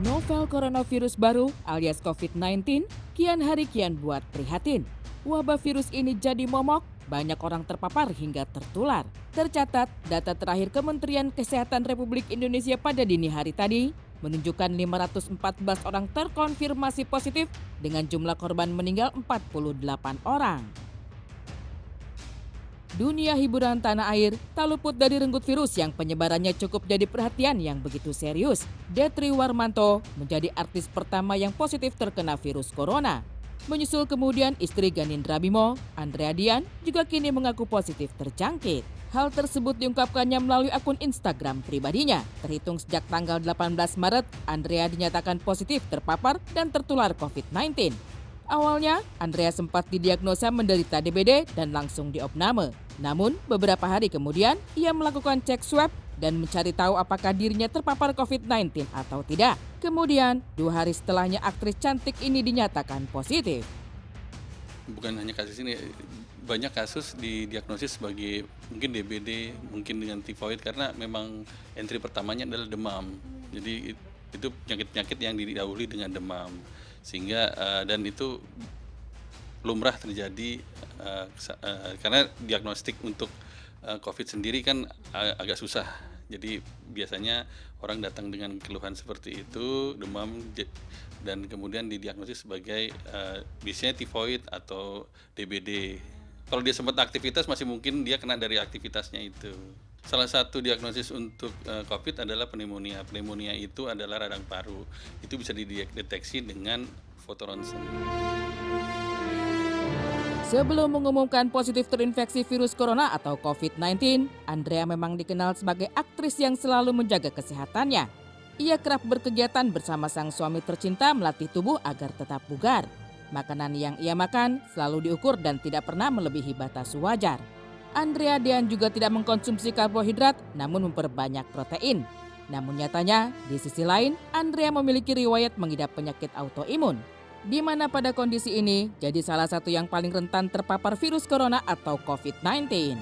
Novel coronavirus baru alias COVID-19 kian hari kian buat prihatin. Wabah virus ini jadi momok, banyak orang terpapar hingga tertular. Tercatat, data terakhir Kementerian Kesehatan Republik Indonesia pada dini hari tadi menunjukkan 514 orang terkonfirmasi positif dengan jumlah korban meninggal 48 orang. Dunia hiburan tanah air tak luput dari renggut virus yang penyebarannya cukup jadi perhatian yang begitu serius. Detri Warmanto menjadi artis pertama yang positif terkena virus corona. Menyusul kemudian istri Ganindra Bimo, Andrea Dian juga kini mengaku positif terjangkit. Hal tersebut diungkapkannya melalui akun Instagram pribadinya. Terhitung sejak tanggal 18 Maret, Andrea dinyatakan positif terpapar dan tertular COVID-19. Awalnya, Andrea sempat didiagnosa menderita DBD dan langsung diopname. Namun, beberapa hari kemudian, ia melakukan cek swab dan mencari tahu apakah dirinya terpapar COVID-19 atau tidak. Kemudian, 2 hari setelahnya aktris cantik ini dinyatakan positif. Bukan hanya kasus ini, banyak kasus didiagnosis sebagai mungkin DBD, mungkin dengan tifoid karena memang entry pertamanya adalah demam. Jadi itu penyakit-penyakit yang didahului dengan demam. Sehingga dan itu lumrah terjadi karena diagnostik untuk COVID sendiri kan agak susah. Jadi biasanya orang datang dengan keluhan seperti itu, demam, dan kemudian didiagnosis sebagai biasanya tifoid atau DBD. Kalau dia sempat aktivitas masih mungkin dia kena dari aktivitasnya itu. Salah satu diagnosis untuk COVID adalah pneumonia. Pneumonia itu adalah radang paru. Itu bisa dideteksi dengan foto ronsen. Sebelum mengumumkan positif terinfeksi virus corona atau COVID-19, Andrea memang dikenal sebagai aktris yang selalu menjaga kesehatannya. Ia kerap berkegiatan bersama sang suami tercinta melatih tubuh agar tetap bugar. Makanan yang ia makan selalu diukur dan tidak pernah melebihi batas wajar. Andrea Dian juga tidak mengkonsumsi karbohidrat namun memperbanyak protein. Namun nyatanya, di sisi lain, Andrea memiliki riwayat mengidap penyakit autoimun, di mana pada kondisi ini jadi salah satu yang paling rentan terpapar virus corona atau COVID-19.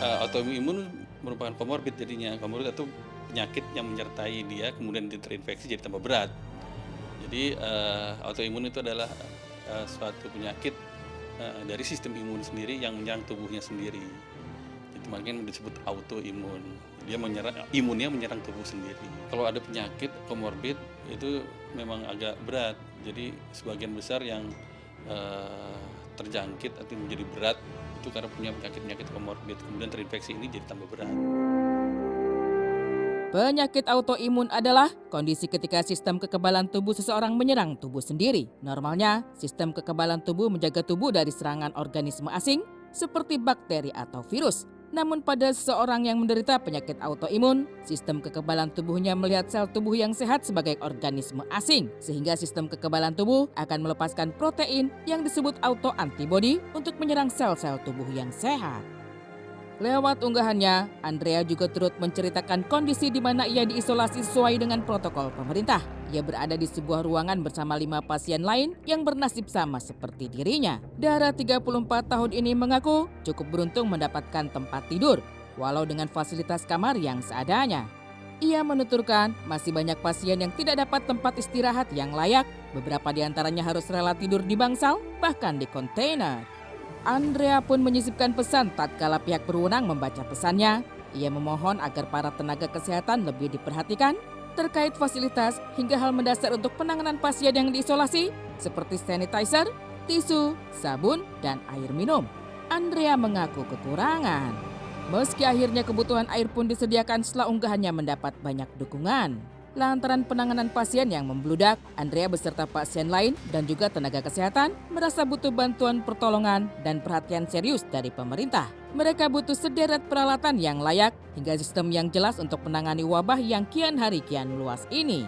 Autoimun merupakan komorbid jadinya. Komorbid itu penyakit yang menyertai dia kemudian terinfeksi jadi tambah berat. Jadi autoimun itu adalah suatu penyakit dari sistem imun sendiri yang menyerang tubuhnya sendiri. Itu makanya disebut autoimun. Dia imunnya menyerang tubuh sendiri. Kalau ada penyakit komorbid itu memang agak berat. Jadi sebagian besar yang terjangkit atau menjadi berat itu karena punya penyakit komorbid. Kemudian terinfeksi ini jadi tambah berat. Penyakit autoimun adalah kondisi ketika sistem kekebalan tubuh seseorang menyerang tubuh sendiri. Normalnya, sistem kekebalan tubuh menjaga tubuh dari serangan organisme asing seperti bakteri atau virus. Namun pada seseorang yang menderita penyakit autoimun, sistem kekebalan tubuhnya melihat sel tubuh yang sehat sebagai organisme asing. Sehingga sistem kekebalan tubuh akan melepaskan protein yang disebut autoantibody untuk menyerang sel-sel tubuh yang sehat. Lewat unggahannya, Andrea juga turut menceritakan kondisi di mana ia diisolasi sesuai dengan protokol pemerintah. Ia berada di sebuah ruangan bersama 5 pasien lain yang bernasib sama seperti dirinya. Dara 34 tahun ini mengaku cukup beruntung mendapatkan tempat tidur, walau dengan fasilitas kamar yang seadanya. Ia menuturkan masih banyak pasien yang tidak dapat tempat istirahat yang layak. Beberapa di antaranya harus rela tidur di bangsal, bahkan di kontainer. Andrea pun menyisipkan pesan tatkala pihak berwenang membaca pesannya. Ia memohon agar para tenaga kesehatan lebih diperhatikan terkait fasilitas hingga hal mendasar untuk penanganan pasien yang diisolasi seperti sanitizer, tisu, sabun, dan air minum. Andrea mengaku kekurangan. Meski akhirnya kebutuhan air pun disediakan setelah unggahannya mendapat banyak dukungan. Lantaran penanganan pasien yang membludak, Andrea beserta pasien lain dan juga tenaga kesehatan merasa butuh bantuan pertolongan dan perhatian serius dari pemerintah. Mereka butuh sederet peralatan yang layak hingga sistem yang jelas untuk menangani wabah yang kian hari kian luas ini.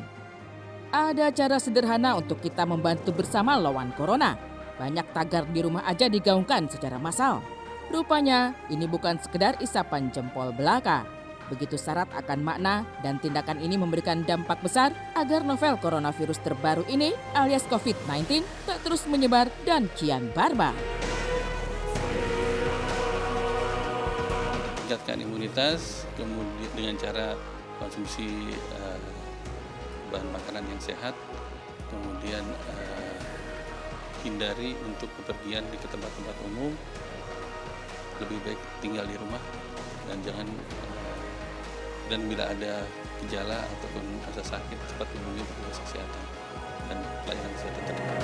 Ada cara sederhana untuk kita membantu bersama lawan corona. Banyak tagar di rumah aja digaungkan secara massal. Rupanya ini bukan sekedar isapan jempol belaka. Begitu syarat akan makna dan tindakan ini memberikan dampak besar agar novel coronavirus terbaru ini alias COVID-19 tak terus menyebar dan kian barbar. Tingkatkan imunitas, kemudian dengan cara konsumsi bahan makanan yang sehat, kemudian hindari untuk bepergian ke tempat-tempat umum, lebih baik tinggal di rumah dan jangan dan bila ada gejala ataupun rasa sakit cepat hubungi petugas kesehatan dan pelayanan kesehatan terdekat.